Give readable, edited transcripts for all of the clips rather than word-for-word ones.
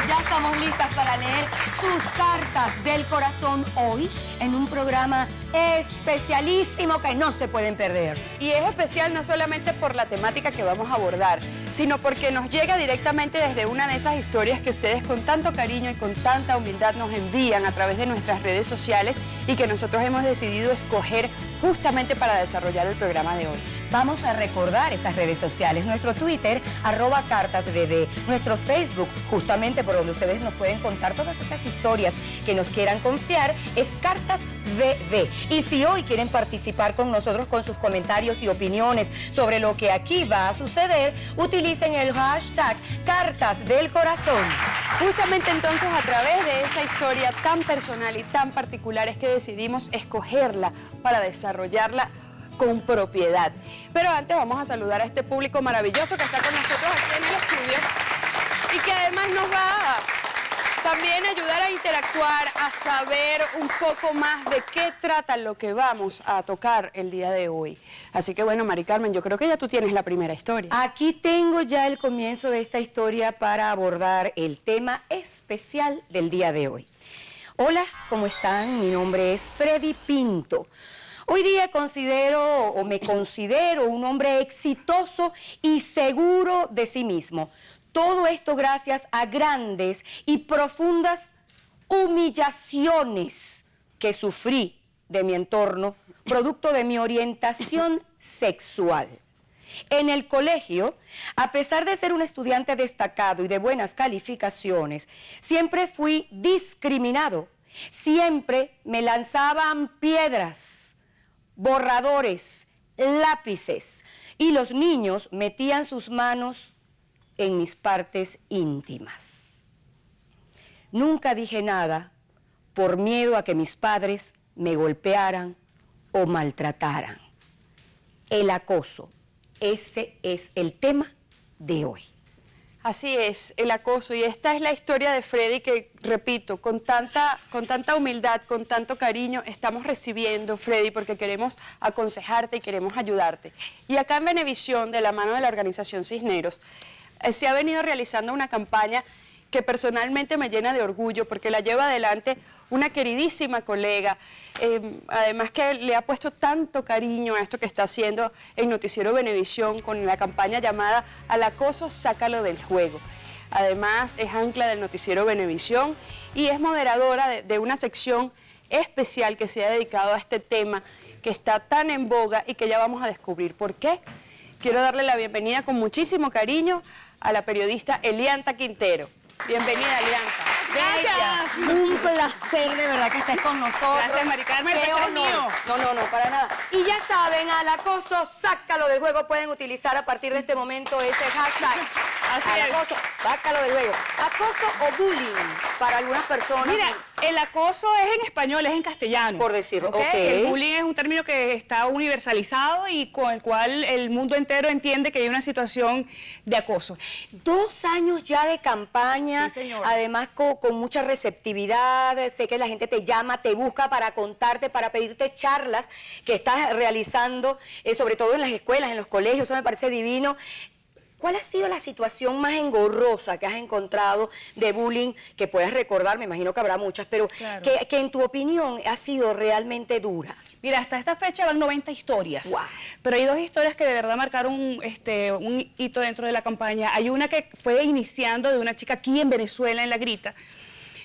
Ya estamos listas para leer sus cartas del corazón hoy en un programa especialísimo que no se pueden perder. Y es especial no solamente por la temática que vamos a abordar, sino porque nos llega directamente desde una de esas historias que ustedes con tanto cariño y con tanta humildad nos envían a través de nuestras redes sociales y que nosotros hemos decidido escoger justamente para desarrollar el programa de hoy. Vamos a recordar esas redes sociales, nuestro Twitter, @cartasbb, nuestro Facebook, justamente por donde ustedes nos pueden contar todas esas historias que nos quieran confiar, es Cartas BB. Y si hoy quieren participar con nosotros con sus comentarios y opiniones sobre lo que aquí va a suceder, utilicen el hashtag Cartas del Corazón. Justamente entonces a través de esa historia tan personal y tan particular es que decidimos escogerla para desarrollarla con propiedad. Pero antes vamos a saludar a este público maravilloso que está con nosotros aquí en el estudio y que además nos va a también ayudar a interactuar, a saber un poco más de qué trata lo que vamos a tocar el día de hoy. Así que bueno, Mari Carmen, yo creo que ya tú tienes la primera historia. Aquí tengo ya el comienzo de esta historia para abordar el tema especial del día de hoy. Hola, ¿cómo están? Mi nombre es Freddy Pinto. Hoy día me considero un hombre exitoso y seguro de sí mismo. Todo esto gracias a grandes y profundas humillaciones que sufrí de mi entorno, producto de mi orientación sexual. En el colegio, a pesar de ser un estudiante destacado y de buenas calificaciones, siempre fui discriminado. Siempre me lanzaban piedras, borradores, lápices, y los niños metían sus manos en mis partes íntimas. Nunca dije nada por miedo a que mis padres me golpearan o maltrataran. El acoso, ese es el tema de hoy. Así es, el acoso, y esta es la historia de Freddy que, repito, con tanta humildad, con tanto cariño, estamos recibiendo, Freddy, porque queremos aconsejarte y queremos ayudarte. Y acá en Venevisión, de la mano de la organización Cisneros, se ha venido realizando una campaña que personalmente me llena de orgullo porque la lleva adelante una queridísima colega, además que le ha puesto tanto cariño a esto que está haciendo el Noticiero Venevisión con la campaña llamada Al acoso, sácalo del juego. Además es ancla del Noticiero Venevisión y es moderadora de una sección especial que se ha dedicado a este tema que está tan en boga y que ya vamos a descubrir por qué. Quiero darle la bienvenida con muchísimo cariño a la periodista Elianta Quintero. Bienvenida, Elianta. Gracias. Un placer de verdad que estés con nosotros. Gracias, Mari Carmen. ¡Qué honor! No, para nada. Y ya saben, al acoso, sácalo del juego. Pueden utilizar a partir de este momento ese hashtag. Al acoso, sácalo del juego. Acoso o bullying para algunas personas. Mira, el acoso es en español, es en castellano. Por decirlo, El bullying es un término que está universalizado y con el cual el mundo entero entiende que hay una situación de acoso. 2 años ya de campaña, Sí, señora. Además con mucha receptividad. Sé que la gente te llama, te busca para contarte, para pedirte charlas que estás realizando, sobre todo en las escuelas, en los colegios. Eso me parece divino. ¿Cuál ha sido la situación más engorrosa que has encontrado de bullying que puedas recordar? Me imagino que habrá muchas, pero claro, que en tu opinión ha sido realmente dura. Mira, hasta esta fecha van 90 historias, Wow. Pero hay 2 historias que de verdad marcaron un hito dentro de la campaña. Hay una que fue iniciando de una chica aquí en Venezuela, en La Grita,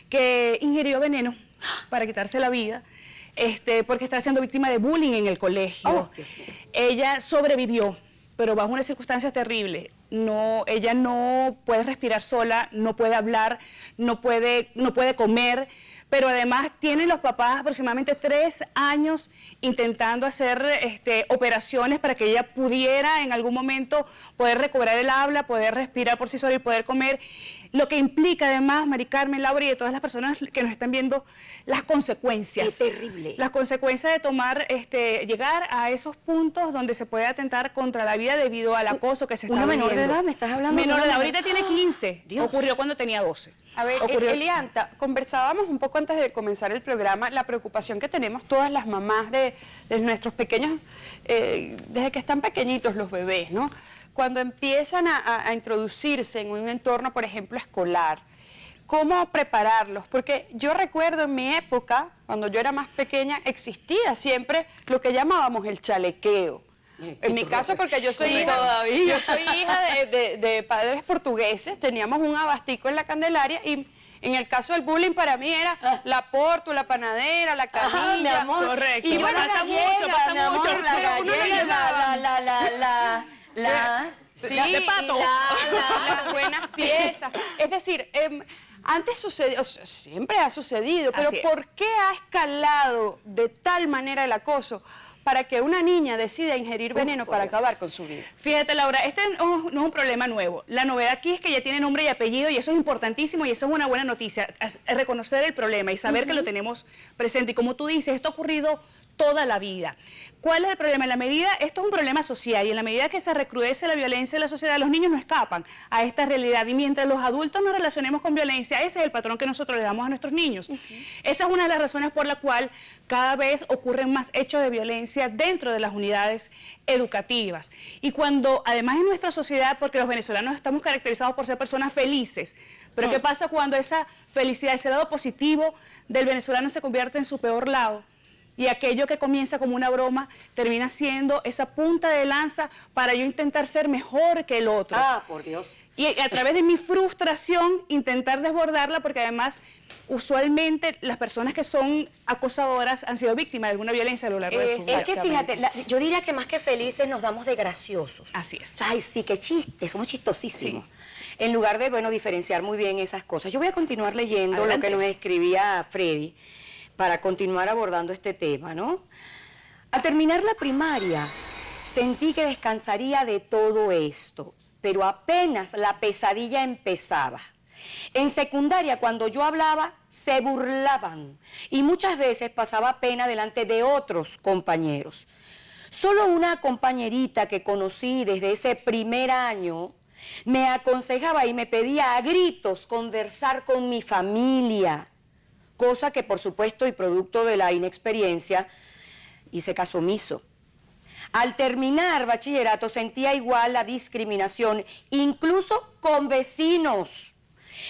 que ingirió veneno para quitarse la vida, porque estaba siendo víctima de bullying en el colegio. Oh, Dios mío. Ella sobrevivió, pero bajo unas circunstancias terribles. Ella no puede respirar sola, no puede hablar, no puede comer, pero además tienen los papás aproximadamente 3 años intentando hacer operaciones para que ella pudiera en algún momento poder recobrar el habla, poder respirar por sí sola y poder comer, lo que implica además, Mari Carmen, Laura y de todas las personas que nos están viendo, las consecuencias. Es terrible. Las consecuencias de tomar, llegar a esos puntos donde se puede atentar contra la vida debido al acoso que se está ¿Una menor de viviendo. edad? ¿Me estás hablando? Menor de edad, una ahorita tiene 15, Dios. ocurrió cuando tenía 12. A ver, Elianta, conversábamos un poco antes de comenzar el programa la preocupación que tenemos todas las mamás de nuestros pequeños, desde que están pequeñitos los bebés, ¿no? Cuando empiezan a introducirse en un entorno, por ejemplo, escolar, cómo prepararlos, porque yo recuerdo en mi época, cuando yo era más pequeña, existía siempre lo que llamábamos el chalequeo. En mi caso, porque yo soy hija de padres portugueses, teníamos un abastico en la Candelaria y en el caso del bullying para mí era la porto, la panadera, la canilla. Mi amor. Correcto. Y bueno, pasa mucho, la gallega, galleta, Sí, de pato. las buenas piezas. Es decir, antes sucedió, o sea, siempre ha sucedido, pero Así es. ¿por qué ha escalado de tal manera el acoso para que una niña decida ingerir veneno para acabar con su vida? Fíjate, Laura, este no es un problema nuevo. La novedad aquí es que ya tiene nombre y apellido y eso es importantísimo y eso es una buena noticia. Reconocer el problema y saber que lo tenemos presente. Y como tú dices, esto ha ocurrido toda la vida. ¿Cuál es el problema? En la medida, esto es un problema social y en la medida que se recrudece la violencia en la sociedad, los niños no escapan a esta realidad y mientras los adultos nos relacionemos con violencia, ese es el patrón que nosotros le damos a nuestros niños. Esa es una de las razones por la cual cada vez ocurren más hechos de violencia dentro de las unidades educativas. Y cuando, además en nuestra sociedad, porque los venezolanos estamos caracterizados por ser personas felices, pero ¿qué pasa cuando esa felicidad, ese lado positivo del venezolano se convierte en su peor lado? Y aquello que comienza como una broma termina siendo esa punta de lanza para yo intentar ser mejor que el otro. Ah, por Dios. Y a través de mi frustración intentar desbordarla, porque además usualmente las personas que son acosadoras han sido víctimas de alguna violencia a lo largo de su vida. Es que fíjate, yo diría que más que felices nos damos de graciosos. Así es. Ay, sí, qué chiste, somos chistosísimos. En lugar de, bueno, diferenciar muy bien esas cosas. Yo voy a continuar leyendo Adelante. lo que nos escribía Freddy para continuar abordando este tema, ¿no? Al terminar la primaria, sentí que descansaría de todo esto, pero apenas la pesadilla empezaba. En secundaria, cuando yo hablaba, se burlaban y muchas veces pasaba pena delante de otros compañeros. Solo una compañerita que conocí desde ese primer año me aconsejaba y me pedía a gritos conversar con mi familia, cosa que por supuesto y producto de la inexperiencia hice caso omiso. Al terminar bachillerato sentía igual la discriminación, incluso con vecinos.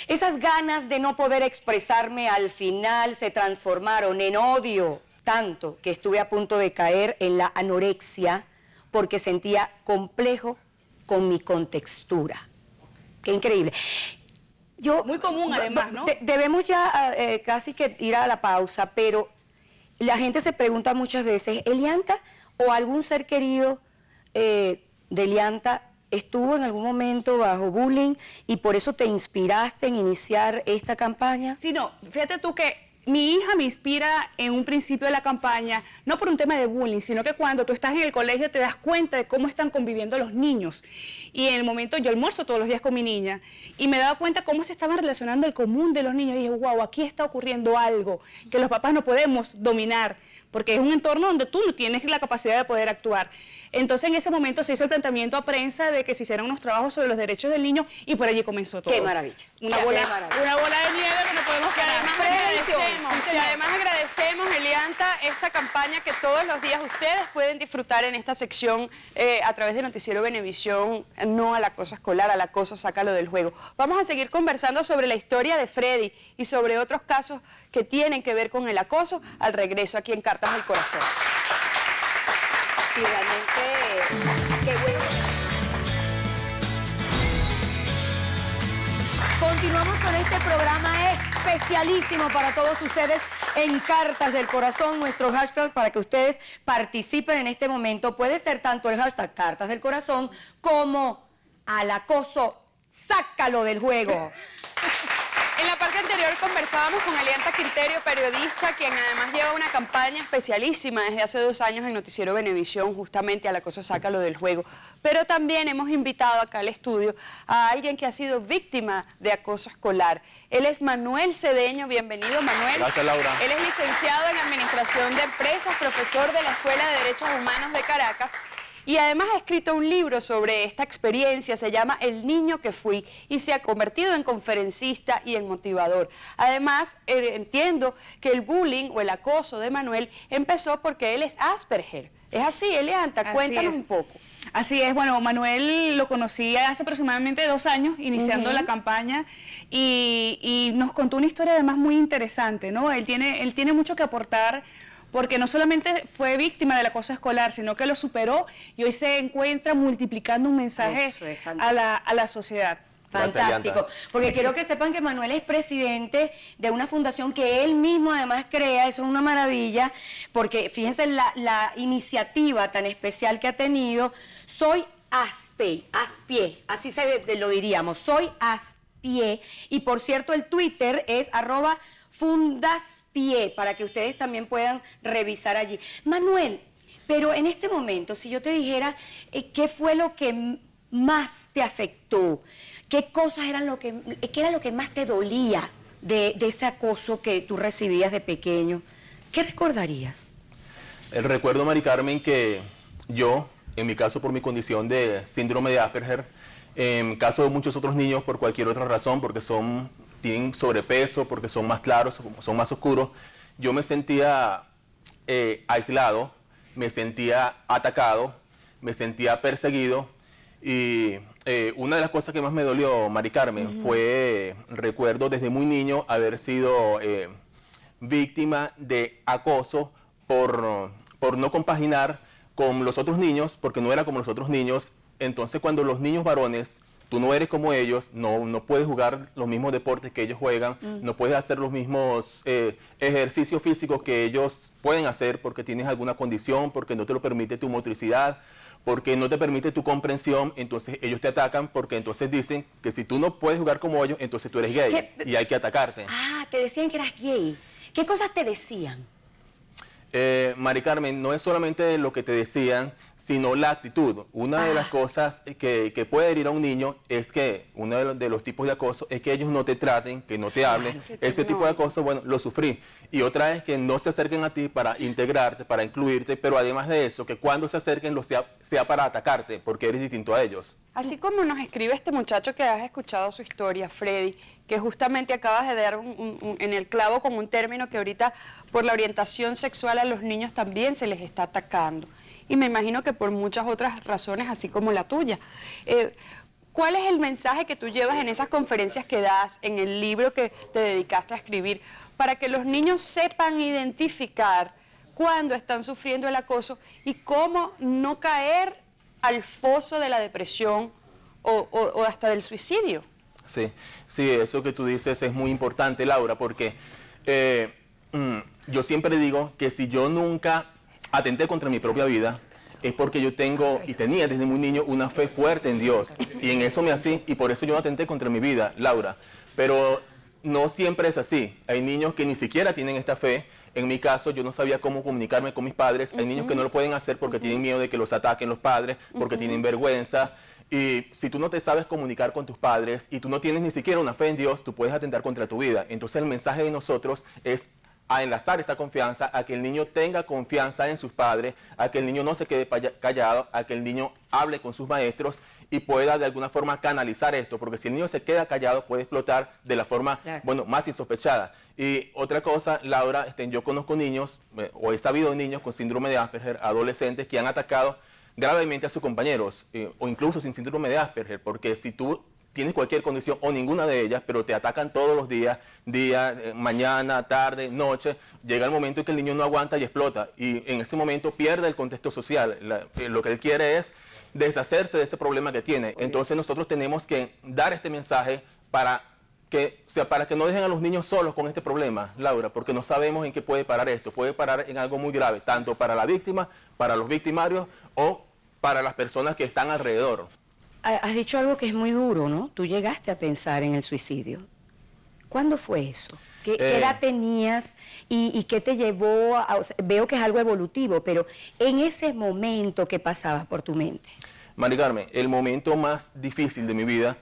Esas ganas de no poder expresarme al final se transformaron en odio, tanto que estuve a punto de caer en la anorexia porque sentía complejo con mi contextura. Qué increíble. Muy común además, ¿no? Debemos ya casi que ir a la pausa, pero la gente se pregunta muchas veces, ¿Elianta o algún ser querido de Elianta estuvo en algún momento bajo bullying y por eso te inspiraste en iniciar esta campaña? Sí, no, fíjate tú que mi hija me inspira en un principio de la campaña, no por un tema de bullying, sino que cuando tú estás en el colegio te das cuenta de cómo están conviviendo los niños. Y en el momento, yo almuerzo todos los días con mi niña, y me daba cuenta cómo se estaban relacionando el común de los niños. Y dije, wow, aquí está ocurriendo algo que los papás no podemos dominar, porque es un entorno donde tú no tienes la capacidad de poder actuar. Entonces en ese momento se hizo el planteamiento a prensa de que se hicieran unos trabajos sobre los derechos del niño, y por allí comenzó todo. ¡Qué maravilla! Una Qué bola maravilla. de nieve que no podemos Además agradecemos, Elianta, esta campaña que todos los días ustedes pueden disfrutar en esta sección a través de Noticiero Venevisión, no al acoso escolar, al acoso sácalo del juego. Vamos a seguir conversando sobre la historia de Freddy y sobre otros casos que tienen que ver con el acoso al regreso aquí en Cartas del Corazón. Sí, realmente, qué bueno. Continuamos con este programa especialísimo para todos ustedes en Cartas del Corazón. Nuestro hashtag para que ustedes participen en este momento puede ser tanto el hashtag Cartas del Corazón como al acoso, sácalo del juego. En la parte anterior conversábamos con Elianta Quintero, periodista, quien además lleva una campaña especialísima desde hace 2 años en Noticiero Venevisión, justamente al acoso sácalo del juego. Pero también hemos invitado acá al estudio a alguien que ha sido víctima de acoso escolar. Él es Manuel Cedeño. Bienvenido, Manuel. Gracias, Laura. Él es licenciado en Administración de Empresas, profesor de la Escuela de Derechos Humanos de Caracas. Y además ha escrito un libro sobre esta experiencia, se llama El niño que fui, y se ha convertido en conferencista y en motivador. Además, entiendo que el bullying o el acoso de Manuel empezó porque él es Asperger. Es así, Elianta, Así cuéntanos es. un poco. Así es, bueno, Manuel lo conocí hace aproximadamente 2 años, iniciando la campaña, y nos contó una historia además muy interesante, ¿no? Él tiene mucho que aportar, porque no solamente fue víctima del acoso escolar, sino que lo superó y hoy se encuentra multiplicando un mensaje Eso es a la sociedad. Fantástico, porque quiero que sepan que Manuel es presidente de una fundación que él mismo además crea, eso es una maravilla, porque fíjense la iniciativa tan especial que ha tenido. Soy Aspie, así lo diríamos, Soy Aspie, y por cierto el Twitter es @fundaspie, para que ustedes también puedan revisar allí. Manuel, pero en este momento, si yo te dijera qué fue lo que más te afectó, ¿qué cosas qué era lo que más te dolía de ese acoso que tú recibías de pequeño? ¿Qué recordarías? El recuerdo, Mari Carmen, que yo, en mi caso por mi condición de síndrome de Asperger, en caso de muchos otros niños por cualquier otra razón, porque tienen sobrepeso, porque son más claros, son más oscuros, yo me sentía aislado, me sentía atacado, me sentía perseguido. Y una de las cosas que más me dolió, Mari Carmen, fue, recuerdo desde muy niño haber sido víctima de acoso por no compaginar con los otros niños, porque no era como los otros niños. Entonces cuando los niños varones, tú no eres como ellos, no puedes jugar los mismos deportes que ellos juegan, no puedes hacer los mismos ejercicios físicos que ellos pueden hacer porque tienes alguna condición, porque no te lo permite tu motricidad, porque no te permite tu comprensión, entonces ellos te atacan porque entonces dicen que si tú no puedes jugar como ellos, entonces tú eres gay y hay que atacarte. Ah, te decían que eras gay. ¿Qué cosas te decían? Mari Carmen, no es solamente lo que te decían, sino la actitud. Una de las cosas que puede herir a un niño es que uno de los tipos de acoso es que ellos no te traten, que no te hablen. Ese tipo de acoso, bueno, lo sufrí. Y otra es que no se acerquen a ti para integrarte, para incluirte, pero además de eso, que cuando se acerquen sea para atacarte, porque eres distinto a ellos. Así como nos escribe este muchacho que has escuchado su historia, Freddy, que justamente acabas de dar en el clavo con un término que ahorita por la orientación sexual a los niños también se les está atacando. Y me imagino que por muchas otras razones, así como la tuya. ¿Cuál es el mensaje que tú llevas en esas conferencias que das, en el libro que te dedicaste a escribir, para que los niños sepan identificar cuándo están sufriendo el acoso y cómo no caer al foso de la depresión o hasta del suicidio? Sí, eso que tú dices es muy importante, Laura, porque yo siempre digo que si yo nunca atenté contra mi propia vida, es porque yo tengo y tenía desde muy niño una fe fuerte en Dios, y en eso me así, y por eso yo no atenté contra mi vida, Laura. Pero no siempre es así. Hay niños que ni siquiera tienen esta fe. En mi caso, yo no sabía cómo comunicarme con mis padres. Hay niños que no lo pueden hacer porque tienen miedo de que los ataquen los padres, porque tienen vergüenza. Y si tú no te sabes comunicar con tus padres y tú no tienes ni siquiera una fe en Dios, tú puedes atentar contra tu vida. Entonces el mensaje de nosotros es a enlazar esta confianza, a que el niño tenga confianza en sus padres, a que el niño no se quede callado, a que el niño hable con sus maestros y pueda de alguna forma canalizar esto, porque si el niño se queda callado puede explotar de la forma, bueno, más insospechada. Y otra cosa, Laura, yo conozco niños, o he sabido niños con síndrome de Asperger, adolescentes que han atacado gravemente a sus compañeros, o incluso sin síndrome de Asperger, porque si tú tienes cualquier condición o ninguna de ellas, pero te atacan todos los días, mañana, tarde, noche, llega el momento en que el niño no aguanta y explota, y en ese momento pierde el contexto social. Lo que él quiere es deshacerse de ese problema que tiene. Entonces nosotros tenemos que dar este mensaje para que no dejen a los niños solos con este problema, Laura, porque no sabemos en qué puede parar esto. Puede parar en algo muy grave, tanto para la víctima, para los victimarios o para las personas que están alrededor. Has dicho algo que es muy duro, ¿no? Tú llegaste a pensar en el suicidio. ¿Cuándo fue eso? ¿Qué edad tenías y qué te llevó a...? O sea, veo que es algo evolutivo, pero en ese momento, ¿qué pasaba por tu mente? Mari Carmen, el momento más difícil de mi vida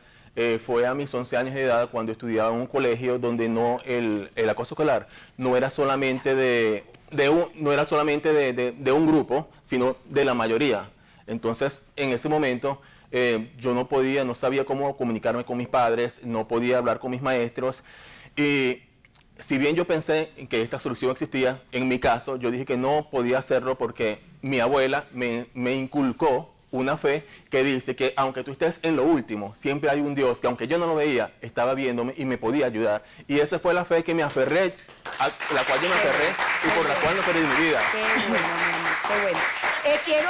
fue a mis 11 años de edad, cuando estudiaba en un colegio donde el acoso escolar no era solamente de un grupo, sino de la mayoría. Entonces, en ese momento, yo no sabía cómo comunicarme con mis padres, no podía hablar con mis maestros, y si bien yo pensé que esta solución existía, en mi caso yo dije que no podía hacerlo porque mi abuela me inculcó una fe que dice que aunque tú estés en lo último, siempre hay un Dios que aunque yo no lo veía, estaba viéndome y me podía ayudar. Y esa fue la fe que me aferré, a la cual yo me aferré y por la cual no perdí mi vida. Qué bueno, mi amor, qué bueno. Quiero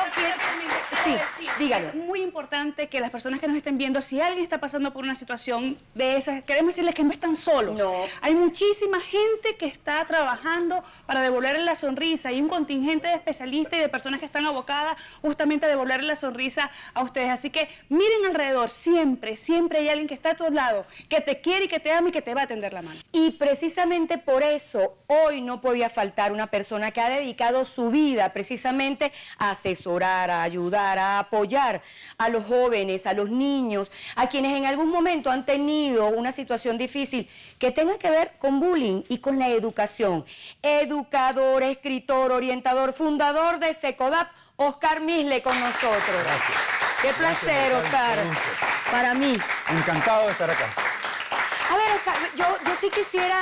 sí, dígalo. Es muy importante que las personas que nos estén viendo, si alguien está pasando por una situación de esas, queremos decirles que no están solos. No. Hay muchísima gente que está trabajando para devolverle la sonrisa. Hay un contingente de especialistas y de personas que están abocadas justamente a devolverle la sonrisa a ustedes. Así que miren alrededor, siempre, siempre hay alguien que está a tu lado, que te quiere y que te ama y que te va a tender la mano. Y precisamente por eso hoy no podía faltar una persona que ha dedicado su vida precisamente a asesorar, a ayudar, a apoyar a los jóvenes, a los niños, a quienes en algún momento han tenido una situación difícil que tenga que ver con bullying y con la educación. Educador, escritor, orientador, fundador de SECODAP, Oscar Misle con nosotros. Gracias. Qué placer, Oscar, para mí. Encantado de estar acá. A ver, Oscar, yo sí quisiera,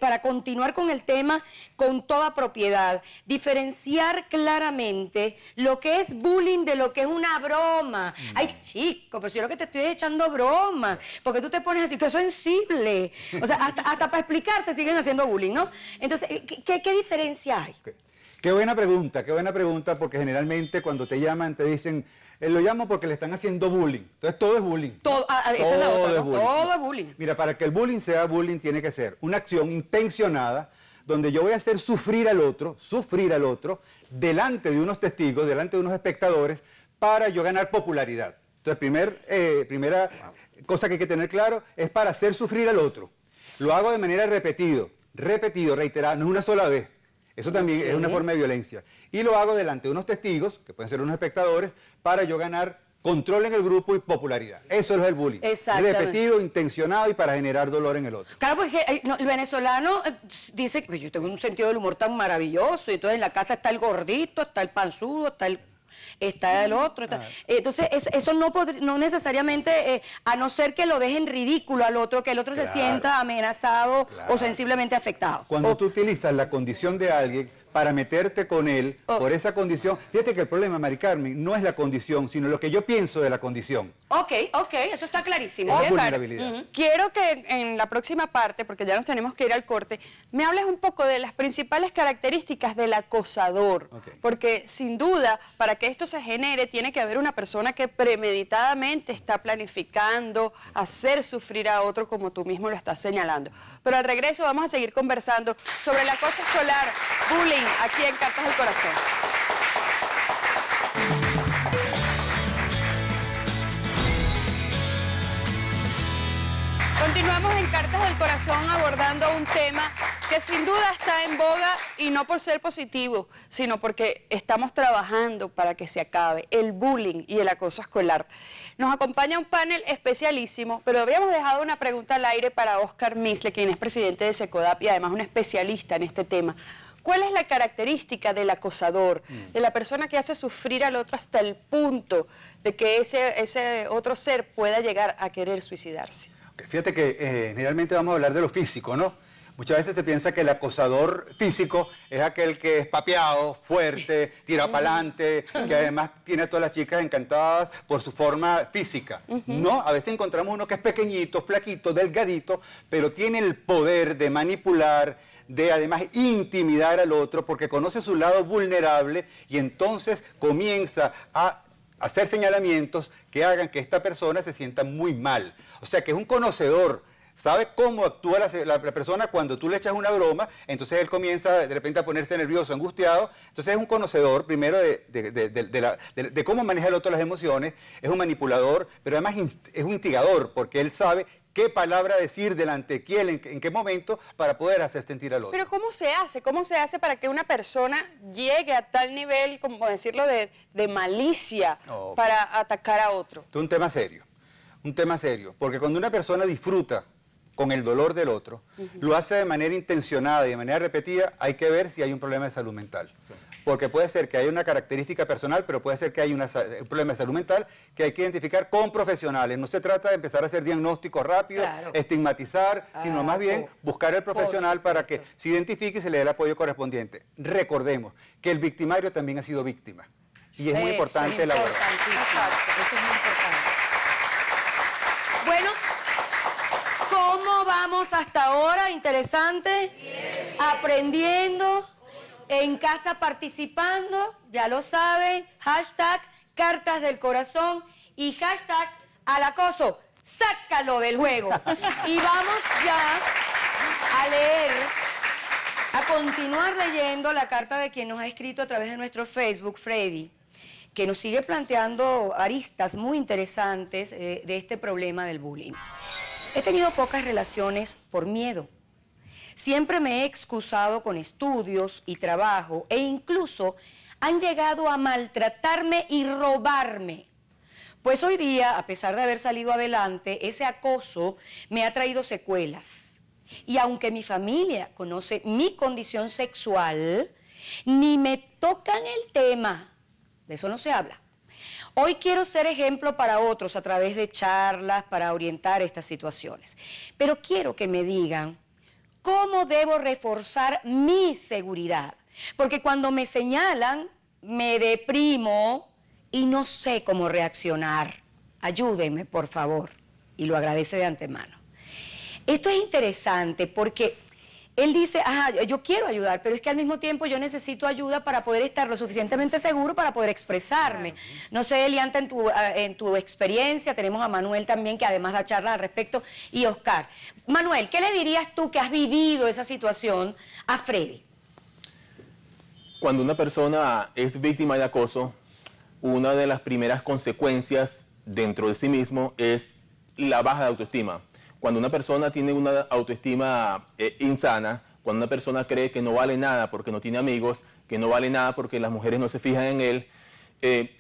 para continuar con el tema con toda propiedad, diferenciar claramente lo que es bullying de lo que es una broma. Ay, chico, pero si yo lo que te estoy echando broma, porque tú te pones así, tú sensible. O sea, hasta para explicarse siguen haciendo bullying, ¿no? Entonces, ¿qué diferencia hay? Okay. Qué buena pregunta, porque generalmente cuando te llaman te dicen, lo llamo porque le están haciendo bullying. Entonces todo es bullying. Esa es la otra, ¿no? Todo es bullying. Mira, para que el bullying sea bullying tiene que ser una acción intencionada donde yo voy a hacer sufrir al otro, delante de unos testigos, delante de unos espectadores, para yo ganar popularidad. Entonces, primera cosa que hay que tener claro es para hacer sufrir al otro. Lo hago de manera reiterada, no es una sola vez. Eso también es una forma de violencia. Y lo hago delante de unos testigos, que pueden ser unos espectadores, para yo ganar control en el grupo y popularidad. Eso es el bullying. Exactamente. Repetido, intencionado y para generar dolor en el otro. Claro, porque el venezolano dice que yo tengo un sentido del humor tan maravilloso, y entonces en la casa está el gordito, está el panzudo, está el otro. Entonces, eso no necesariamente, a no ser que lo dejen ridículo al otro, que el otro se sienta amenazado o sensiblemente afectado. Cuando tú utilizas la condición de alguien para meterte con él por esa condición, fíjate que el problema, Mari Carmen, no es la condición, sino lo que yo pienso de la condición. Ok, eso está clarísimo. Es vulnerabilidad. Quiero que en la próxima parte, porque ya nos tenemos que ir al corte, me hables un poco de las principales características del acosador. Porque sin duda, para que esto se genere, tiene que haber una persona que premeditadamente está planificando hacer sufrir a otro, como tú mismo lo estás señalando. Pero al regreso vamos a seguir conversando sobre el acoso escolar, bullying, aquí en Cartas del Corazón. Continuamos en Cartas del Corazón abordando un tema que sin duda está en boga y no por ser positivo, sino porque estamos trabajando para que se acabe el bullying y el acoso escolar. Nos acompaña un panel especialísimo, pero habíamos dejado una pregunta al aire para Oscar Misle, quien es presidente de SECODAP y además un especialista en este tema. ¿Cuál es la característica del acosador, de la persona que hace sufrir al otro hasta el punto de que ese otro ser pueda llegar a querer suicidarse? Fíjate que generalmente vamos a hablar de lo físico, ¿no? Muchas veces se piensa que el acosador físico es aquel que es papeado, fuerte, tira para adelante, que además tiene a todas las chicas encantadas por su forma física. No, a veces encontramos uno que es pequeñito, flaquito, delgadito, pero tiene el poder de manipular, de además intimidar al otro porque conoce su lado vulnerable y entonces comienza a hacer señalamientos que hagan que esta persona se sienta muy mal. O sea, que es un conocedor, sabe cómo actúa la persona cuando tú le echas una broma, entonces él comienza de repente a ponerse nervioso, angustiado. Entonces es un conocedor primero de cómo maneja el otro las emociones, es un manipulador, pero además es un instigador porque él sabe qué palabra decir delante de quién, en qué momento, para poder hacer sentir al otro. Pero ¿cómo se hace? ¿Cómo se hace para que una persona llegue a tal nivel, como decirlo, de malicia para atacar a otro? Es un tema serio, porque cuando una persona disfruta con el dolor del otro, lo hace de manera intencionada y de manera repetida, hay que ver si hay un problema de salud mental. porque puede ser que haya una característica personal, pero puede ser que haya un problema de salud mental que hay que identificar con profesionales. No se trata de empezar a hacer diagnósticos rápidos, Claro. estigmatizar, sino más bien buscar el profesional para que supuesto. se identifique y se le dé el apoyo correspondiente. Recordemos que el victimario también ha sido víctima. Y es muy importante elaborar. Importantísimo. Eso es muy importante. Bueno, ¿cómo vamos hasta ahora? ¿Interesante? Bien. Aprendiendo, en casa participando, ya lo saben, hashtag cartas del corazón y hashtag al acoso, sácalo del juego. Y vamos ya a leer, a continuar leyendo la carta de quien nos ha escrito a través de nuestro Facebook, Freddy, que nos sigue planteando aristas muy interesantes de este problema del bullying. He tenido pocas relaciones por miedo. Siempre me he excusado con estudios y trabajo e incluso han llegado a maltratarme y robarme. Pues hoy día, a pesar de haber salido adelante, ese acoso me ha traído secuelas. Y aunque mi familia conoce mi condición sexual, ni me tocan el tema. De eso no se habla. Hoy quiero ser ejemplo para otros a través de charlas para orientar estas situaciones. Pero quiero que me digan cómo debo reforzar mi seguridad. Porque cuando me señalan, me deprimo y no sé cómo reaccionar. Ayúdenme, por favor. Y lo agradece de antemano. Esto es interesante porque él dice, ajá, yo quiero ayudar, pero es que al mismo tiempo yo necesito ayuda para poder estar lo suficientemente seguro para poder expresarme. No sé, Elianta, en tu experiencia, tenemos a Manuel también, que además da charlas al respecto, y Oscar. Manuel, ¿qué le dirías tú que has vivido esa situación a Freddy? Cuando una persona es víctima de acoso, una de las primeras consecuencias dentro de sí mismo es la baja de autoestima. Cuando una persona tiene una autoestima insana, cuando una persona cree que no vale nada porque no tiene amigos, que no vale nada porque las mujeres no se fijan en él,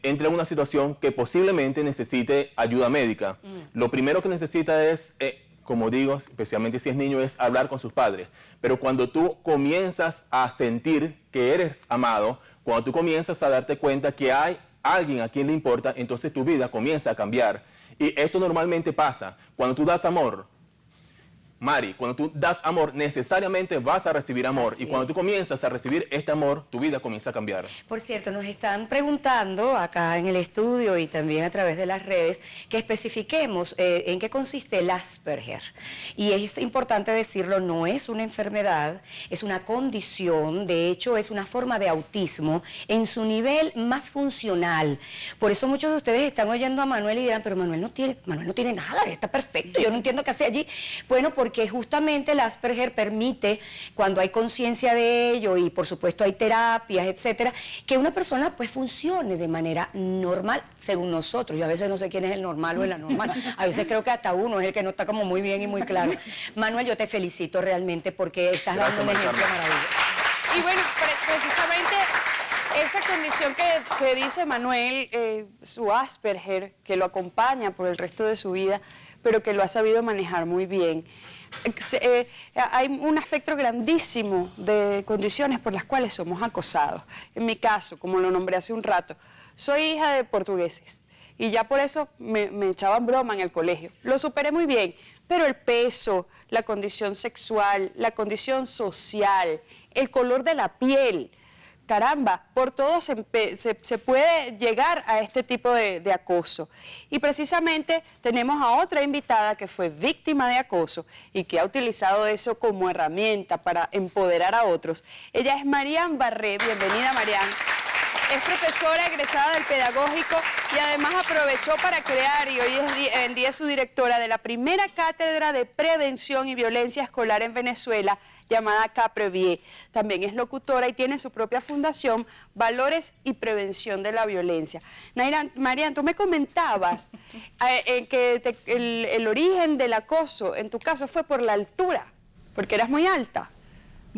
entra en una situación que posiblemente necesite ayuda médica. Lo primero que necesita es, como digo, especialmente si es niño, es hablar con sus padres. Pero cuando tú comienzas a sentir que eres amado, cuando tú comienzas a darte cuenta que hay alguien a quien le importa, entonces tu vida comienza a cambiar. Y esto normalmente pasa cuando tú das amor. Mari, cuando tú das amor, necesariamente vas a recibir amor. Así y cuando es. tú comienzas a recibir este amor, tu vida comienza a cambiar. Por cierto, nos están preguntando acá en el estudio y también a través de las redes que especifiquemos en qué consiste el Asperger. Y es importante decirlo, no es una enfermedad, es una condición, de hecho es una forma de autismo en su nivel más funcional. Por eso muchos de ustedes están oyendo a Manuel y dirán, pero Manuel no tiene nada, está perfecto, yo no entiendo qué hace allí. Bueno, porque justamente el Asperger permite, cuando hay conciencia de ello y por supuesto hay terapias, etcétera, que una persona pues funcione de manera normal, según nosotros. Yo a veces no sé quién es el normal o el anormal, a veces creo que hasta uno es el que no está como muy bien y muy claro. Manuel, yo te felicito realmente porque estás dando un ejemplo maravilloso. Y bueno, precisamente esa condición que dice Manuel, su Asperger, que lo acompaña por el resto de su vida, pero que lo ha sabido manejar muy bien. Hay un espectro grandísimo de condiciones por las cuales somos acosados. En mi caso, como lo nombré hace un rato, soy hija de portugueses y ya por eso me echaban broma en el colegio. Lo superé muy bien, pero el peso, la condición sexual, la condición social, el color de la piel, caramba, por todo se puede llegar a este tipo de acoso. Y precisamente tenemos a otra invitada que fue víctima de acoso y que ha utilizado eso como herramienta para empoderar a otros. Ella es Marian Barré. Bienvenida, Marian. Es profesora egresada del Pedagógico y además aprovechó para crear, y hoy en día es su directora de la primera cátedra de prevención y violencia escolar en Venezuela, llamada Caprevie. También es locutora y tiene su propia fundación, Valores y Prevención de la Violencia. Marian, tú me comentabas que el origen del acoso, en tu caso, fue por la altura, porque eras muy alta.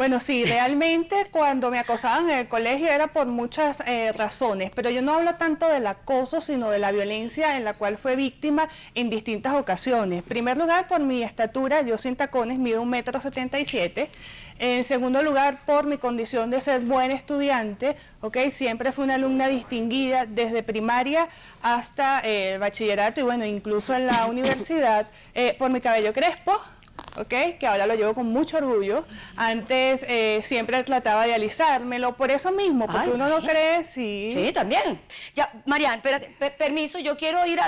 Bueno, sí, realmente cuando me acosaban en el colegio era por muchas razones, pero yo no hablo tanto del acoso, sino de la violencia en la cual fue víctima en distintas ocasiones. En primer lugar, por mi estatura, yo sin tacones mido 1,77 m. En segundo lugar, por mi condición de ser buena estudiante, ¿ok? Siempre fui una alumna distinguida desde primaria hasta el bachillerato y bueno, incluso en la universidad, por mi cabello crespo, ¿ok? Que ahora lo llevo con mucho orgullo. Antes siempre trataba de alisármelo, por eso mismo, porque uno no cree, sí. Sí, también. Ya, Marian, espérate, permiso, yo quiero ir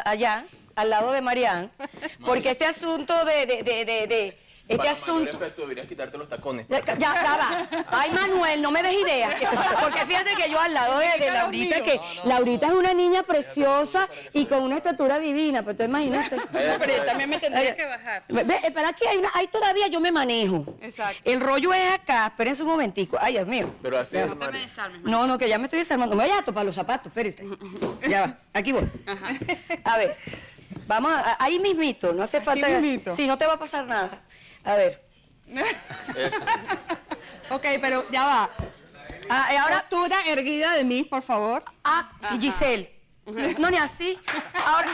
allá, al lado de Marian, porque este asunto este asunto... Efecto, deberías quitarte los tacones. Ya va. Ay, Manuel, no me des ideas. Porque fíjate que yo al lado de Laurita, que Laurita es una niña preciosa y con una estatura divina, pero tú imagínate. No, pero yo también me tendría que bajar. Espera, aquí hay todavía yo me manejo. Exacto. El rollo es acá, espérense un momentico. Ay, Dios mío. Pero así es, No te me María. desarmes. No, que ya me estoy desarmando. Me voy a topar los zapatos, espérate. Ya va, aquí voy. A ver, vamos ahí mismito, no hace falta. mismito. Sí, no te va a pasar nada. A ver. Ok, pero ya va. Ahora Postura erguida de mí, por favor. y Giselle. No, ni así. Ahora.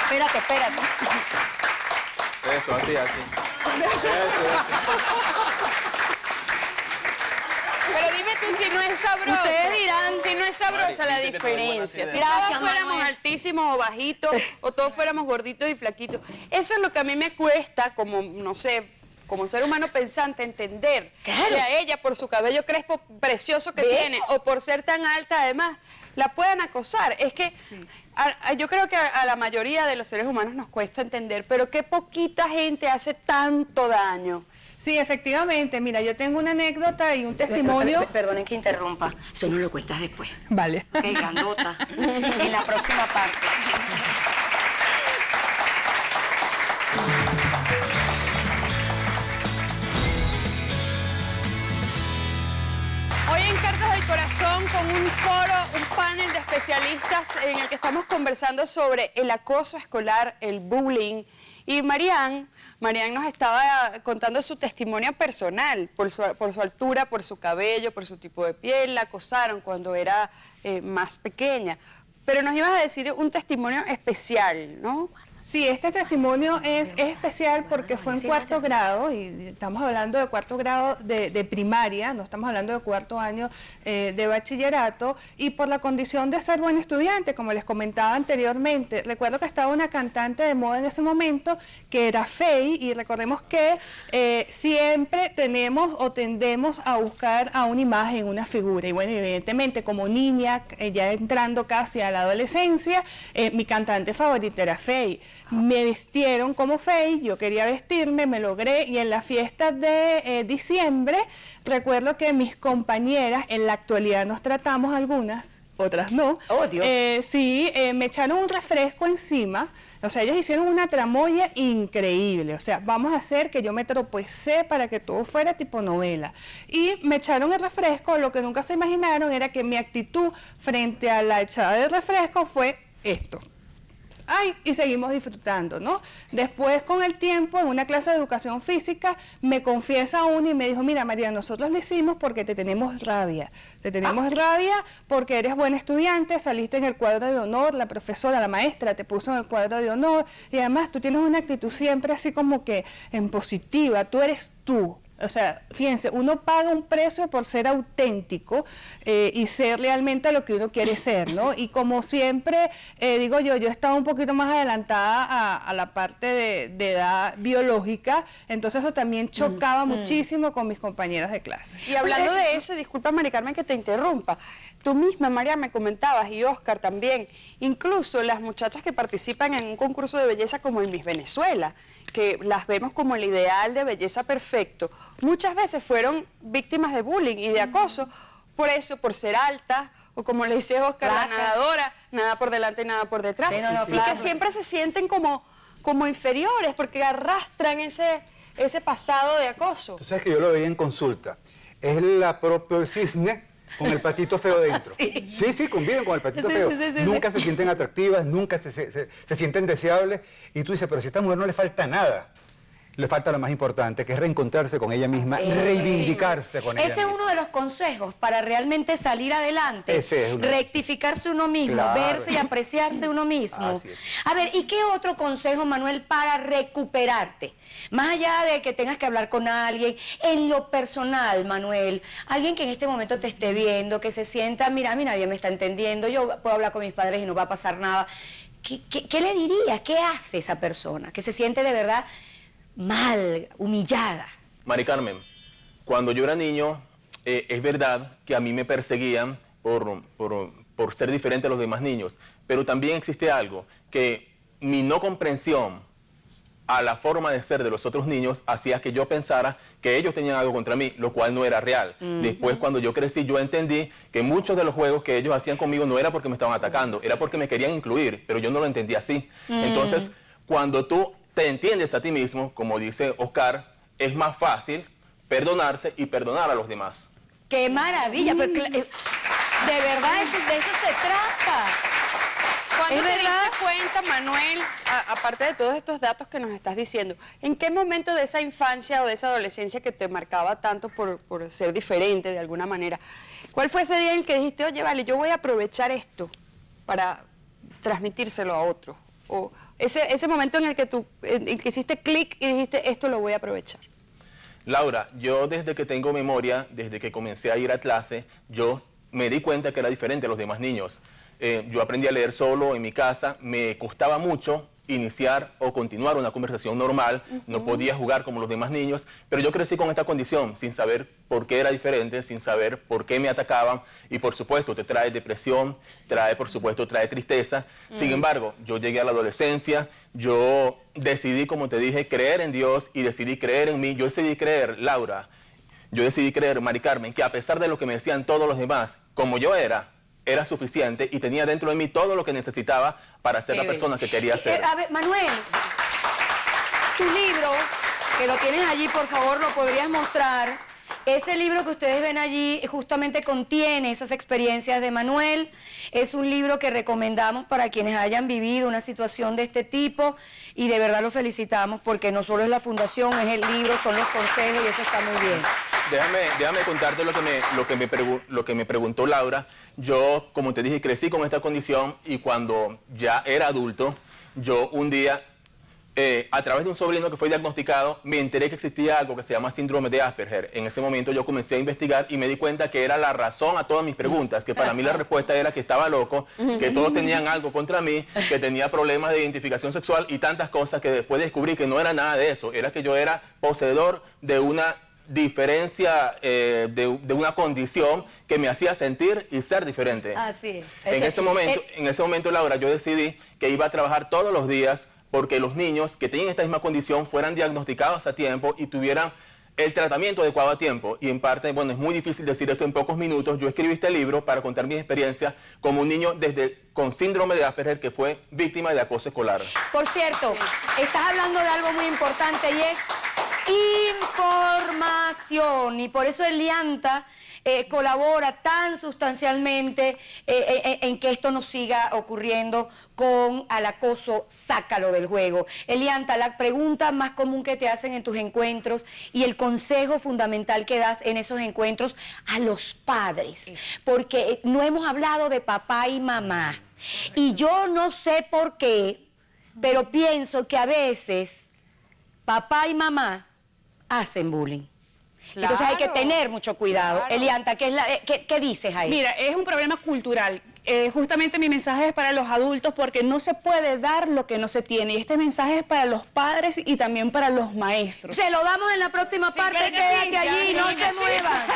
Espérate. Eso, así. Pero dime tú si no es sabroso. Ustedes dirán. Si no es sabrosa la diferencia. Si Gracias, todos fuéramos Manuel. altísimos o bajitos, o todos fuéramos gorditos y flaquitos. Eso es lo que a mí me cuesta, como, no sé, como ser humano pensante, entender Claro. que a ella, por su cabello crespo precioso que ¿Ve? tiene, o por ser tan alta, además, la puedan acosar. Es que yo creo que a la mayoría de los seres humanos nos cuesta entender, pero qué poquita gente hace tanto daño. Sí, efectivamente. Mira, yo tengo una anécdota y un testimonio. Perdonen que interrumpa. Eso no lo cuentas después. Vale. Ok, grandota. En la próxima parte. Hoy en Cartas del Corazón con un foro, un panel de especialistas en el que estamos conversando sobre el acoso escolar, el bullying. Y Marian nos estaba contando su testimonio personal, por su altura, por su cabello, por su tipo de piel. La acosaron cuando era más pequeña. Pero nos ibas a decir un testimonio especial, ¿no? Sí, este testimonio es especial porque fue en cuarto grado, y estamos hablando de cuarto grado de primaria, no estamos hablando de cuarto año de bachillerato, y por la condición de ser buen estudiante, como les comentaba anteriormente. Recuerdo que estaba una cantante de moda en ese momento, que era Faye, y recordemos que siempre tenemos o tendemos a buscar a una imagen, una figura, y bueno, evidentemente como niña, ya entrando casi a la adolescencia, mi cantante favorita era Faye. Me vistieron como Faye, yo quería vestirme, me logré, y en la fiesta de diciembre recuerdo que mis compañeras, en la actualidad nos tratamos algunas, otras no. Oh, Dios. Me echaron un refresco encima, o sea, ellos hicieron una tramoya increíble, o sea, vamos a hacer que yo me tropecé para que todo fuera tipo novela. Y me echaron el refresco, lo que nunca se imaginaron era que mi actitud frente a la echada de refresco fue esto. Ay, y seguimos disfrutando, ¿no? Después, con el tiempo, en una clase de educación física, me confiesa uno y me dijo, mira, María, nosotros lo hicimos porque te tenemos rabia. Te tenemos rabia porque eres buena estudiante, saliste en el cuadro de honor, la profesora, la maestra te puso en el cuadro de honor, y además tú tienes una actitud siempre así como que en positiva, tú eres tú. O sea, fíjense, uno paga un precio por ser auténtico y ser realmente lo que uno quiere ser, ¿no? Y como siempre, digo yo he estado un poquito más adelantada a la parte de edad biológica, entonces eso también chocaba muchísimo con mis compañeras de clase. Y hablando de eso, disculpa, Mari Carmen, que te interrumpa. Tú misma, María, me comentabas, y Oscar también, incluso las muchachas que participan en un concurso de belleza como el Miss Venezuela, que las vemos como el ideal de belleza perfecto, muchas veces fueron víctimas de bullying y de acoso, por eso, por ser altas, o como le dice Oscar, la nadadora, nada por delante y nada por detrás, Sí, no, y que siempre se sienten como inferiores, porque arrastran ese pasado de acoso. Tú sabes que yo lo veía en consulta. Es la propia cisne con el patito feo dentro. Sí, conviven con el patito feo. Nunca se sienten atractivas, nunca se sienten deseables. Y tú dices, pero si a esta mujer no le falta nada. le falta lo más importante, que es reencontrarse con ella misma, reivindicarse con ella misma. Ese es uno de los consejos para realmente salir adelante. Ese es uno. Rectificarse uno mismo, Claro. verse y apreciarse uno mismo. Así es. A ver, ¿y qué otro consejo, Manuel, para recuperarte? Más allá de que tengas que hablar con alguien, en lo personal, Manuel, alguien que en este momento te esté viendo, que se sienta, mira, a mí nadie me está entendiendo, yo puedo hablar con mis padres y no va a pasar nada. ¿Qué le dirías? ¿Qué hace esa persona que se siente de verdad mal, humillada? Mari Carmen, cuando yo era niño, es verdad que a mí me perseguían por ser diferente a los demás niños, pero también existe algo, que mi no comprensión a la forma de ser de los otros niños hacía que yo pensara que ellos tenían algo contra mí, lo cual no era real. Después, cuando yo crecí, yo entendí que muchos de los juegos que ellos hacían conmigo no era porque me estaban atacando, era porque me querían incluir, pero yo no lo entendía así. Entonces, cuando tú te entiendes a ti mismo, como dice Oscar, es más fácil perdonarse y perdonar a los demás. ¡Qué maravilla! Pero, de verdad, de eso se trata. ¿Cuándo ¿Es te verdad? diste cuenta, Manuel, aparte de todos estos datos que nos estás diciendo, en qué momento de esa infancia o de esa adolescencia que te marcaba tanto por ser diferente de alguna manera, cuál fue ese día en el que dijiste, oye, vale, yo voy a aprovechar esto para transmitírselo a otro? O ese momento en el que hiciste clic y dijiste, esto lo voy a aprovechar. Laura, yo desde que tengo memoria, desde que comencé a ir a clase, yo me di cuenta que era diferente a los demás niños. Yo aprendí a leer solo en mi casa, me costaba mucho iniciar o continuar una conversación normal, no podía jugar como los demás niños, pero yo crecí con esta condición, sin saber por qué era diferente, sin saber por qué me atacaban, y por supuesto te trae depresión, trae tristeza. Sin embargo, yo llegué a la adolescencia, yo decidí, como te dije, creer en Dios y decidí creer en mí. Yo decidí creer, Laura, yo decidí creer, Mari Carmen, que a pesar de lo que me decían todos los demás, como yo era suficiente y tenía dentro de mí todo lo que necesitaba para ser la persona que quería ser. A ver, Manuel, tu libro, que lo tienes allí, por favor, lo podrías mostrar. Ese libro que ustedes ven allí justamente contiene esas experiencias de Manuel. Es un libro que recomendamos para quienes hayan vivido una situación de este tipo y de verdad lo felicitamos porque no solo es la fundación, es el libro, son los consejos y eso está muy bien. Déjame contarte lo que me preguntó Laura. Yo, como te dije, crecí con esta condición y cuando ya era adulto, yo un día, a través de un sobrino que fue diagnosticado, me enteré que existía algo que se llama síndrome de Asperger. En ese momento yo comencé a investigar y me di cuenta que era la razón a todas mis preguntas, que para mí la respuesta era que estaba loco, que todos tenían algo contra mí, que tenía problemas de identificación sexual y tantas cosas que después descubrí que no era nada de eso, era que yo era poseedor de una diferencia, de una condición que me hacía sentir y ser diferente. Así es. En ese momento, Laura, yo decidí que iba a trabajar todos los días porque los niños que tienen esta misma condición fueran diagnosticados a tiempo y tuvieran el tratamiento adecuado a tiempo. Y en parte, bueno, es muy difícil decir esto en pocos minutos. Yo escribí este libro para contar mi experiencia como un niño con síndrome de Asperger que fue víctima de acoso escolar. Por cierto, estás hablando de algo muy importante y es información, y por eso Elianta colabora tan sustancialmente en que esto no siga ocurriendo con al acoso, sácalo del juego. Elianta, la pregunta más común que te hacen en tus encuentros y el consejo fundamental que das en esos encuentros a los padres, porque no hemos hablado de papá y mamá, y yo no sé por qué, pero pienso que a veces papá y mamá hacen bullying. Claro, Entonces hay que tener mucho cuidado. claro. Elianta, ¿qué dices ahí? Mira, es un problema cultural. Justamente mi mensaje es para los adultos porque no se puede dar lo que no se tiene. Y este mensaje es para los padres y también para los maestros. Se lo damos en la próxima parte, claro que quédate sí, allí, claro no que se sí. muevan.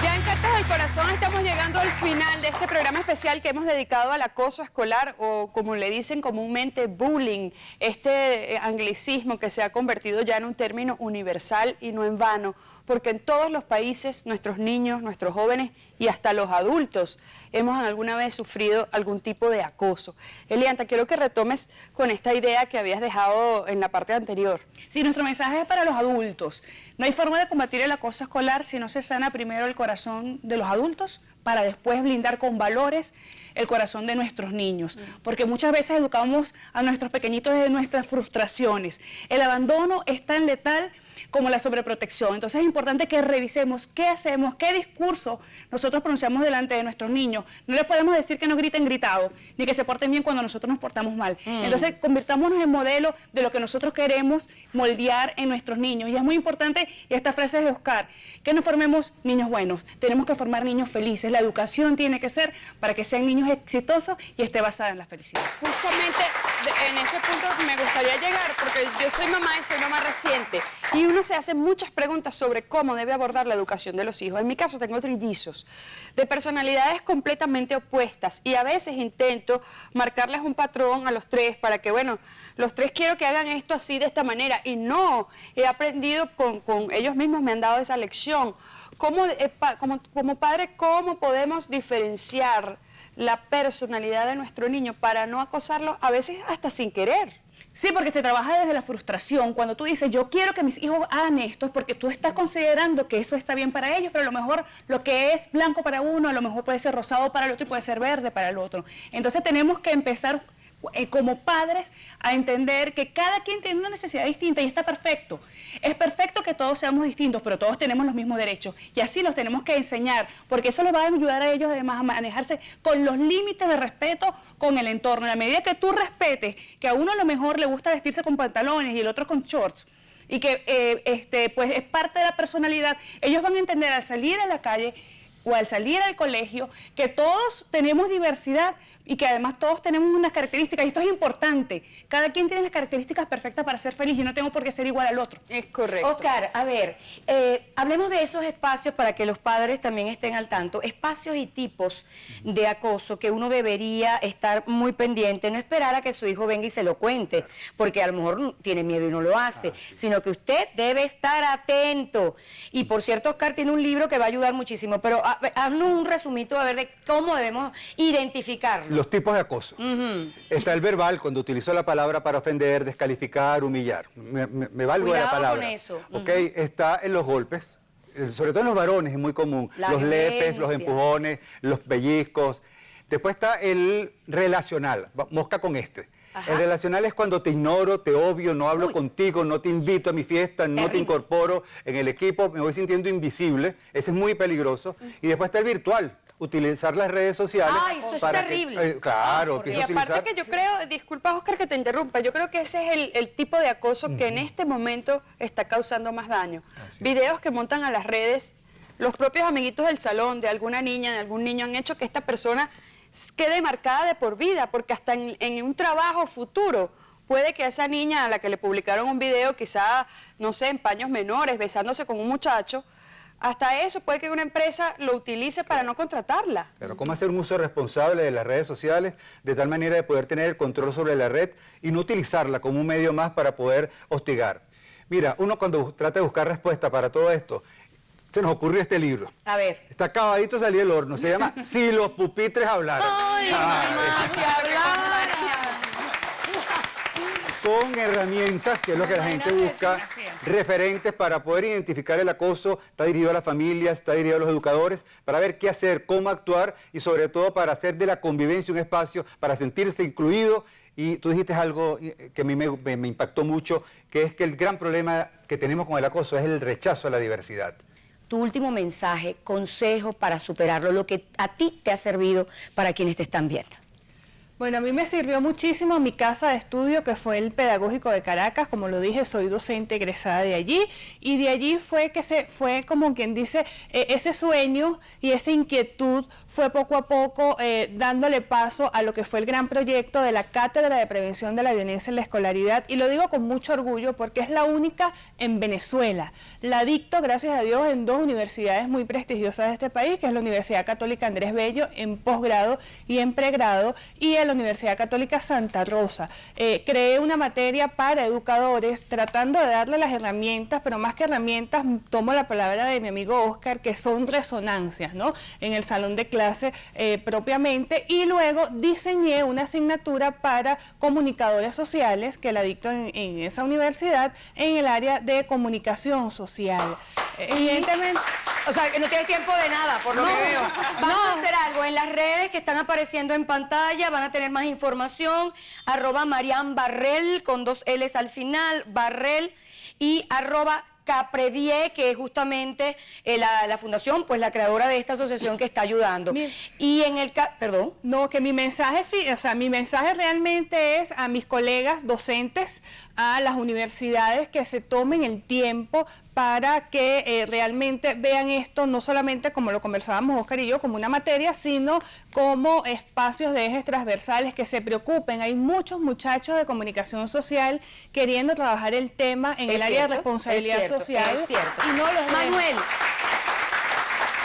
Ya en Cartas del Corazón estamos llegando al final de este programa especial que hemos dedicado al acoso escolar o, como le dicen comúnmente, bullying, este anglicismo que se ha convertido ya en un término universal y no en vano, porque en todos los países nuestros niños, nuestros jóvenes y hasta los adultos hemos alguna vez sufrido algún tipo de acoso. Elianta, quiero que retomes con esta idea que habías dejado en la parte anterior. Sí, nuestro mensaje es para los adultos. No hay forma de combatir el acoso escolar si no se sana primero el corazón de los adultos para después blindar con valores el corazón de nuestros niños, porque muchas veces educamos a nuestros pequeñitos de nuestras frustraciones. El abandono es tan letal como la sobreprotección. Entonces es importante que revisemos qué hacemos, qué discurso nosotros pronunciamos delante de nuestros niños. No les podemos decir que no griten gritado, ni que se porten bien cuando nosotros nos portamos mal. Entonces convirtámonos en modelo de lo que nosotros queremos moldear en nuestros niños. Y es muy importante, y esta frase es de Oscar, que no formemos niños buenos, tenemos que formar niños felices. La educación tiene que ser para que sean niños exitosos y esté basada en la felicidad. Justamente en ese punto me gustaría llegar, porque yo soy mamá y soy mamá reciente, y uno se hace muchas preguntas sobre cómo debe abordar la educación de los hijos. En mi caso tengo trillizos, de personalidades completamente opuestas, y a veces intento marcarles un patrón a los tres para que, bueno, los tres quiero que hagan esto así, de esta manera, y no, he aprendido con ellos mismos, me han dado esa lección. Como padre, ¿cómo podemos diferenciar la personalidad de nuestro niño para no acosarlo, a veces hasta sin querer? Sí, porque se trabaja desde la frustración. Cuando tú dices, yo quiero que mis hijos hagan esto, es porque tú estás considerando que eso está bien para ellos, pero a lo mejor lo que es blanco para uno, a lo mejor puede ser rosado para el otro y puede ser verde para el otro. Entonces tenemos que empezar como padres a entender que cada quien tiene una necesidad distinta y está perfecto. Es perfecto que todos seamos distintos, pero todos tenemos los mismos derechos y así los tenemos que enseñar, porque eso les va a ayudar a ellos además a manejarse con los límites de respeto con el entorno. En la medida que tú respetes que a uno a lo mejor le gusta vestirse con pantalones y el otro con shorts, y que pues es parte de la personalidad, ellos van a entender al salir a la calle o al salir al colegio que todos tenemos diversidad y que además todos tenemos unas características, y esto es importante. Cada quien tiene las características perfectas para ser feliz y no tengo por qué ser igual al otro. Es correcto. Oscar, a ver, hablemos de esos espacios para que los padres también estén al tanto. Espacios y tipos de acoso que uno debería estar muy pendiente, no esperar a que su hijo venga y se lo cuente, porque a lo mejor tiene miedo y no lo hace, sino que usted debe estar atento. Y por cierto, Oscar tiene un libro que va a ayudar muchísimo, pero haznos un resumito a ver de cómo debemos identificarlo. Los tipos de acoso. Está el verbal, cuando utilizo la palabra para ofender, descalificar, humillar. Me valgo de la palabra. Con eso. ¿Ok? Está en los golpes, sobre todo en los varones es muy común. Los lepes, los empujones, los pellizcos. Después está el relacional, mosca con este. Ajá. El relacional es cuando te ignoro, te obvio, no hablo contigo, no te invito a mi fiesta, no te incorporo en el equipo, me voy sintiendo invisible. Ese es muy peligroso. Y después está el virtual. Utilizar las redes sociales. ¡Ay, eso es terrible! Claro. Y aparte que yo creo, disculpa Oscar que te interrumpa, yo creo que ese es el tipo de acoso que en este momento está causando más daño. Videos que montan a las redes, los propios amiguitos del salón, de alguna niña, de algún niño, han hecho que esta persona quede marcada de por vida, porque hasta en un trabajo futuro puede que a esa niña a la que le publicaron un video, quizá, no sé, en paños menores, besándose con un muchacho, hasta eso puede que una empresa lo utilice para no contratarla. Pero cómo hacer un uso responsable de las redes sociales de tal manera de poder tener el control sobre la red y no utilizarla como un medio más para poder hostigar. Mira, uno cuando trata de buscar respuesta para todo esto, se nos ocurrió este libro. A ver. Está acabadito de salir del horno, se llama Si los pupitres hablaran. ¡Ay, mamá, si hablara! Con herramientas, que es lo que la gente busca, referentes para poder identificar el acoso. Está dirigido a las familias, está dirigido a los educadores, para ver qué hacer, cómo actuar y sobre todo para hacer de la convivencia un espacio para sentirse incluido. Y tú dijiste algo que a mí me impactó mucho, que es que el gran problema que tenemos con el acoso es el rechazo a la diversidad. Tu último mensaje, consejo para superarlo, lo que a ti te ha servido para quienes te están viendo. Bueno, a mí me sirvió muchísimo mi casa de estudio, que fue el Pedagógico de Caracas. Como lo dije, soy docente egresada de allí, y de allí fue que se fue, como quien dice, ese sueño y esa inquietud fue poco a poco dándole paso a lo que fue el gran proyecto de la Cátedra de Prevención de la Violencia en la Escolaridad, y lo digo con mucho orgullo porque es la única en Venezuela. La dicto, gracias a Dios, en dos universidades muy prestigiosas de este país, que es la Universidad Católica Andrés Bello en posgrado y en pregrado, y la Universidad Católica Santa Rosa. Creé una materia para educadores tratando de darle las herramientas, pero más que herramientas, tomo la palabra de mi amigo Oscar, que son resonancias, ¿no? En el salón de clase propiamente, y luego diseñé una asignatura para comunicadores sociales que la dicto en esa universidad en el área de comunicación social. Evidentemente. O sea, que no tienes tiempo de nada, por lo que veo. Vamos a hacer algo en las redes que están apareciendo en pantalla, van a tener más información, @Marian_Barrell, con 2 L's al final, Barrell, y @Capredie, que es justamente la fundación, pues la creadora de esta asociación que está ayudando. Bien. Y en el perdón. No, que mi mensaje, mi mensaje realmente es a mis colegas docentes, a las universidades, que se tomen el tiempo para que realmente vean esto no solamente, como lo conversábamos Oscar y yo, como una materia, sino como espacios de ejes transversales, que se preocupen. Hay muchos muchachos de comunicación social queriendo trabajar el tema en el área de responsabilidad social. Es cierto. Y no los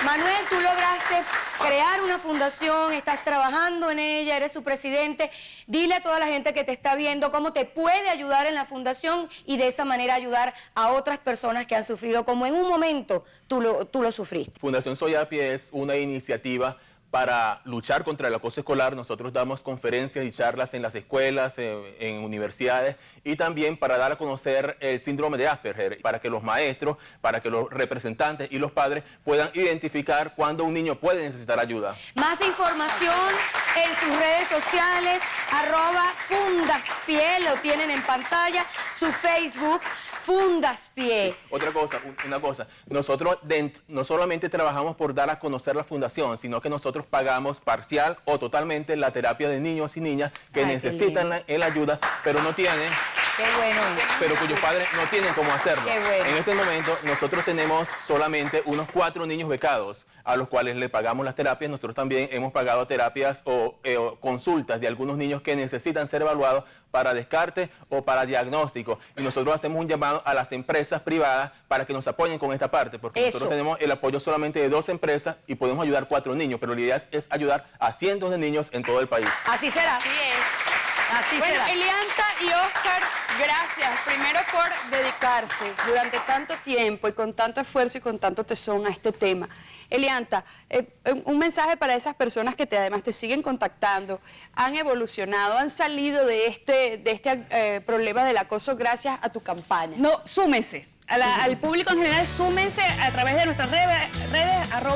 Manuel, tú lograste crear una fundación, estás trabajando en ella, eres su presidente. Dile a toda la gente que te está viendo cómo te puede ayudar en la fundación y de esa manera ayudar a otras personas que han sufrido, como en un momento tú lo sufriste. Fundación Soy Happy es una iniciativa para luchar contra el acoso escolar. Nosotros damos conferencias y charlas en las escuelas, en universidades, y también para dar a conocer el síndrome de Asperger, para que los maestros, para que los representantes y los padres puedan identificar cuando un niño puede necesitar ayuda. Más información en sus redes sociales, @Fundaspie, lo tienen en pantalla, su Facebook, Fundaspie. Una cosa, nosotros no solamente trabajamos por dar a conocer la fundación, sino que nosotros pagamos parcial o totalmente la terapia de niños y niñas que necesitan la ayuda, pero no tienen, Qué bueno. pero cuyos padres no tienen cómo hacerlo. Qué bueno. En este momento nosotros tenemos solamente unos 4 niños becados a los cuales le pagamos las terapias. Nosotros también hemos pagado terapias o consultas de algunos niños que necesitan ser evaluados para descarte o para diagnóstico. Y nosotros hacemos un llamado a las empresas privadas para que nos apoyen con esta parte, porque nosotros tenemos el apoyo solamente de 2 empresas y podemos ayudar 4 niños, pero la idea es ayudar a cientos de niños en todo el país. Así será. Así es. Así Bueno, será. Elianta y Oscar, gracias primero por dedicarse durante tanto tiempo y con tanto esfuerzo y con tanto tesón a este tema. Elianta, un mensaje para esas personas que además te siguen contactando, han evolucionado, han salido de este problema del acoso gracias a tu campaña. No, súmense. Al público en general, súmense a través de nuestras redes,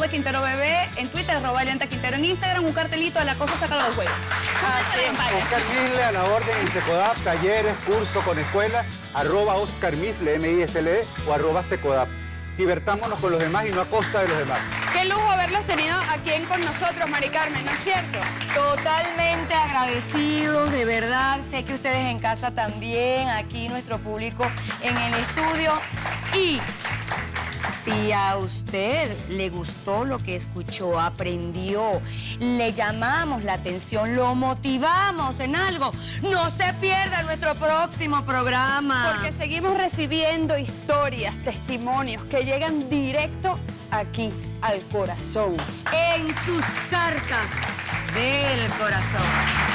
@QuinteroBB, en Twitter, @EliantaQuintero, en Instagram, un cartelito del acoso, sácalo del juego. Así es. Oscar Misle a la orden en Secodap, talleres, cursos con escuela, @OscarMisle, MISLE, o @Secodap. Divertámonos con los demás y no a costa de los demás. Qué lujo haberlos tenido aquí con nosotros, Mari Carmen, ¿no es cierto? Totalmente agradecidos, de verdad. Sé que ustedes en casa también, aquí nuestro público en el estudio. Y si a usted le gustó lo que escuchó, aprendió, le llamamos la atención, lo motivamos en algo, no se pierda nuestro próximo programa. Porque seguimos recibiendo historias, testimonios que llegan directo aquí, al corazón. En sus cartas del corazón.